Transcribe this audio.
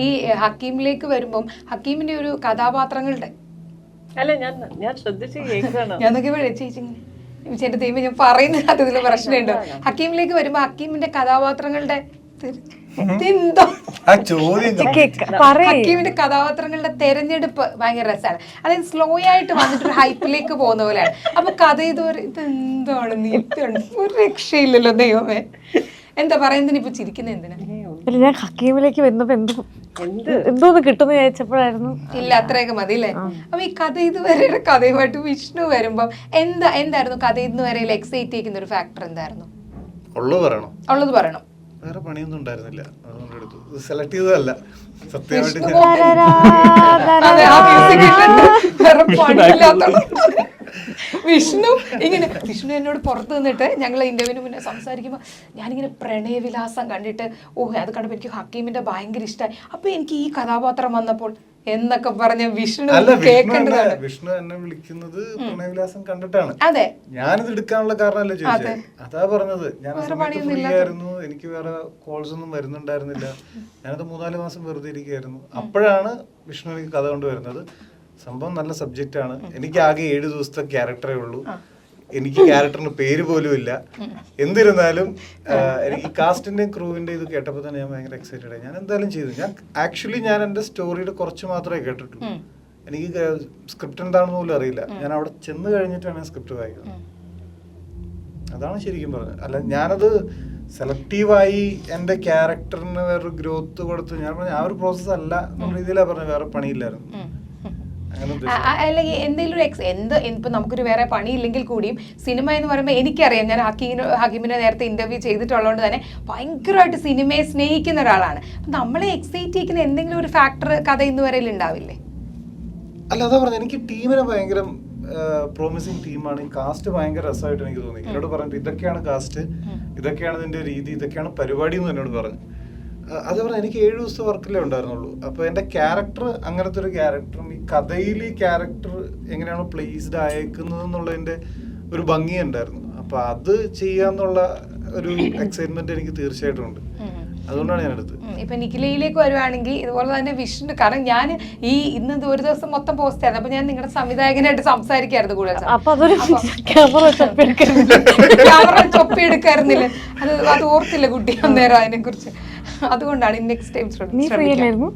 ഈ ഹക്കീമിലേക്ക് വരുമ്പം ഹക്കീമിന്റെ ഒരു കഥാപാത്രങ്ങളുടെ അല്ല ഞാൻ ശ്രദ്ധിച്ച് കേൾക്കണം. ഞാൻ നോക്കിയപ്പോഴേ ചേച്ചി ചേട്ടൻ ദൈവം ഞാൻ പറയുന്നത് ഇതിൽ പ്രശ്നമുണ്ടോ? ഹക്കീമിലേക്ക് വരുമ്പോ ഹക്കീമിന്റെ കഥാപാത്രങ്ങളുടെ ഹക്കീമിന്റെ കഥാപാത്രങ്ങളുടെ തെരഞ്ഞെടുപ്പ് ഭയങ്കര രസമാണ്. അതായത് സ്ലോ ആയിട്ട് വന്നിട്ട് ഒരു ഹൈപ്പിലേക്ക് പോകുന്ന പോലെയാണ്. അപ്പൊ കഥ ഇതുവരെ ഇതെന്താണ് നീറ്റുണ്ട്, ഒരു രക്ഷയില്ലല്ലോ ദൈവമേ. എന്താ പറയുന്നതിന് ഇപ്പൊ ചിരിക്കുന്നത് എന്തിനാ? ഞാൻ ഹക്കീമിലേക്ക് വന്നപ്പോ എന്തോന്ന് കിട്ടുന്ന ചോദിച്ചപ്പോഴായിരുന്നു. ഇല്ല അത്രയൊക്കെ മതി അല്ലേ? അപ്പൊ ഈ കഥ ഇതുവരെയുടെ കഥയുമായിട്ട് വിഷ്ണു വരുമ്പം എന്തായിരുന്നു കഥ ഇതുവരെ എക്സൈറ്റ് ചെയ്യുന്ന ഒരു ഫാക്ടർ എന്തായിരുന്നു? ഉള്ളത് പറയണം. വേറെ പണിയൊന്നും ഉണ്ടായിരുന്നില്ല, അതുകൊണ്ട് എടുത്തു. സെലക്ട് ചെയ്തതല്ല സത്യമായിട്ട്. വിഷ്ണു എന്നോട് പുറത്ത് നിന്നിട്ട് ഞങ്ങൾ ഇന്റർവ്യൂവിന് മുന്നേ സംസാരിക്കുമ്പോൾ ഞാനിങ്ങനെ പ്രണയവിലാസം കണ്ടിട്ട് അത് കണ്ടപ്പോൾ എനിക്ക് ഹക്കീമിന്റെ ഭയങ്കര ഇഷ്ടമായി. അപ്പൊ എനിക്ക് ഈ കഥാപാത്രം വന്നപ്പോൾ എന്നൊക്കെ പറഞ്ഞ വിഷ്ണു കേൾക്കേണ്ടതാണ്. വിഷ്ണു എന്നെ വിളിക്കുന്നത് പ്രണയവിലാസം കണ്ടിട്ടാണ്. അതെ, ഞാനിത് എടുക്കാനുള്ള കാരണമല്ലേ ചോദിച്ചത്. അതാ പറഞ്ഞത്. ഞാൻ ഫ്രീയായിരുന്നു, എനിക്ക് വേറെ കോൾസ് ഒന്നും വരുന്നുണ്ടായിരുന്നില്ല. ഞാനത് 3-4 മാസം വെറുതെ ഇരിക്കുകയായിരുന്നു. അപ്പോഴാണ് വിഷ്ണു എനിക്ക് കഥ കൊണ്ടുവരുന്നത്. സംഭവം നല്ല സബ്ജക്റ്റ് ആണ്. എനിക്ക് ആകെ 7 ദിവസത്തെ ക്യാരക്ടറേ ഉള്ളൂ. എനിക്ക് ക്യാരക്ടറിന് പേര് പോലും ഇല്ല. എന്നിരുന്നാലും എനിക്ക് കാസ്റ്റിന്റെയും ക്രൂവിന്റെ ഇത് കേട്ടപ്പോൾ തന്നെ ഞാൻ ഭയങ്കര എക്സൈറ്റഡ് ആയി. ഞാൻ എന്തായാലും ചെയ്തു. ഞാൻ എന്റെ സ്റ്റോറിയുടെ കുറച്ച് മാത്രമേ കേട്ടിട്ടുള്ളൂ. എനിക്ക് സ്ക്രിപ്റ്റ് എന്താണെന്ന് പോലും അറിയില്ല. ഞാൻ അവിടെ ചെന്ന് കഴിഞ്ഞിട്ടാണ് സ്ക്രിപ്റ്റ് വായിക്കുന്നത്. അതാണ് ശരിക്കും പറഞ്ഞത്. അല്ല ഞാനത് സെലക്റ്റീവായി എന്റെ ക്യാരക്ടറിന് വേറൊരു ഗ്രോത്ത് കൊടുത്ത് ഞാൻ പറഞ്ഞ ആ ഒരു പ്രോസസ് അല്ല എന്നുള്ള രീതിയിലാണ് പറഞ്ഞത്. വേറെ പണിയില്ലായിരുന്നു. അല്ലെങ്കിൽ എന്തെങ്കിലും ഇപ്പൊ നമുക്കൊരു വേറെ പണിയില്ലെങ്കിൽ കൂടിയും സിനിമ എന്ന് പറയുമ്പോൾ എനിക്കറിയാം, ഞാൻ ഹക്കീമിനെ നേരത്തെ ഇന്റർവ്യൂ ചെയ്തിട്ടുള്ളതുകൊണ്ട് തന്നെ ഭയങ്കരമായിട്ട് സിനിമയെ സ്നേഹിക്കുന്ന ഒരാളാണ്. നമ്മളെ എക്സൈറ്റ് ചെയ്യുന്ന എന്തെങ്കിലും ഒരു ഫാക്ടർ കഥ ഇന്ന് വരെ ഉണ്ടാവില്ലേ? അല്ല അതാ പറഞ്ഞത്. എനിക്ക് ടീമിനെ ഭയങ്കര പ്രോമിസിങ് ടീമാണ്. കാസ്റ്റ് ഭയങ്കര രസമായിട്ട് എനിക്ക് തോന്നി. എന്നോട് പറഞ്ഞിട്ട് ഇതൊക്കെയാണ് കാസ്റ്റ്, ഇതൊക്കെയാണ് ഇതിന്റെ രീതി, ഇതൊക്കെയാണ് പരിപാടി എന്ന് എന്നോട് പറഞ്ഞു. അത് പറഞ്ഞാൽ എനിക്ക് 7 ദിവസത്തെ വർക്കിലേ ഉണ്ടായിരുന്നുള്ളൂ. അപ്പൊ എന്റെ ക്യാരക്ടർ അങ്ങനത്തെ ഒരു ക്യാരക്ടറും ഈ കഥയിൽ ഈ ക്യാരക്ടർ എങ്ങനെയാണ് പ്ലേസ്ഡ് ആയേക്കുന്നത് എന്നുള്ളതിന്റെ ഒരു ഭംഗി ഉണ്ടായിരുന്നു. അപ്പൊ അത് ചെയ്യാന്നുള്ള ഒരു എക്സൈറ്റ്മെന്റ് എനിക്ക് തീർച്ചയായിട്ടും ഉണ്ട്. അതുകൊണ്ടാണ് ഞാൻ എടുത്തത്. ഇപ്പൊ നിഖിലയിലേക്ക് വരുവാണെങ്കിൽ ഇതുപോലെ തന്നെ വിഷ്ണു, കാരണം ഞാൻ ഇന്ന് ഒരു ദിവസം മൊത്തം പോസ്റ്റ് ആയിരുന്നു. അപ്പൊ ഞാൻ നിങ്ങളുടെ സംവിധായകനായിട്ട് സംസാരിക്കായിരുന്നു കൂടുതൽ. ക്യാമറ ചൊപ്പിയെടുക്കായിരുന്നില്ല. അത് ഓർത്തില്ല കുട്ടി അന്നേരം അതിനെ കുറിച്ച്. അതുകൊണ്ടാണ് നെക്സ്റ്റ് ടൈം ശ്രദ്ധിച്ചത്. നീ ഫ്രീ അല്ലായിരുന്നു.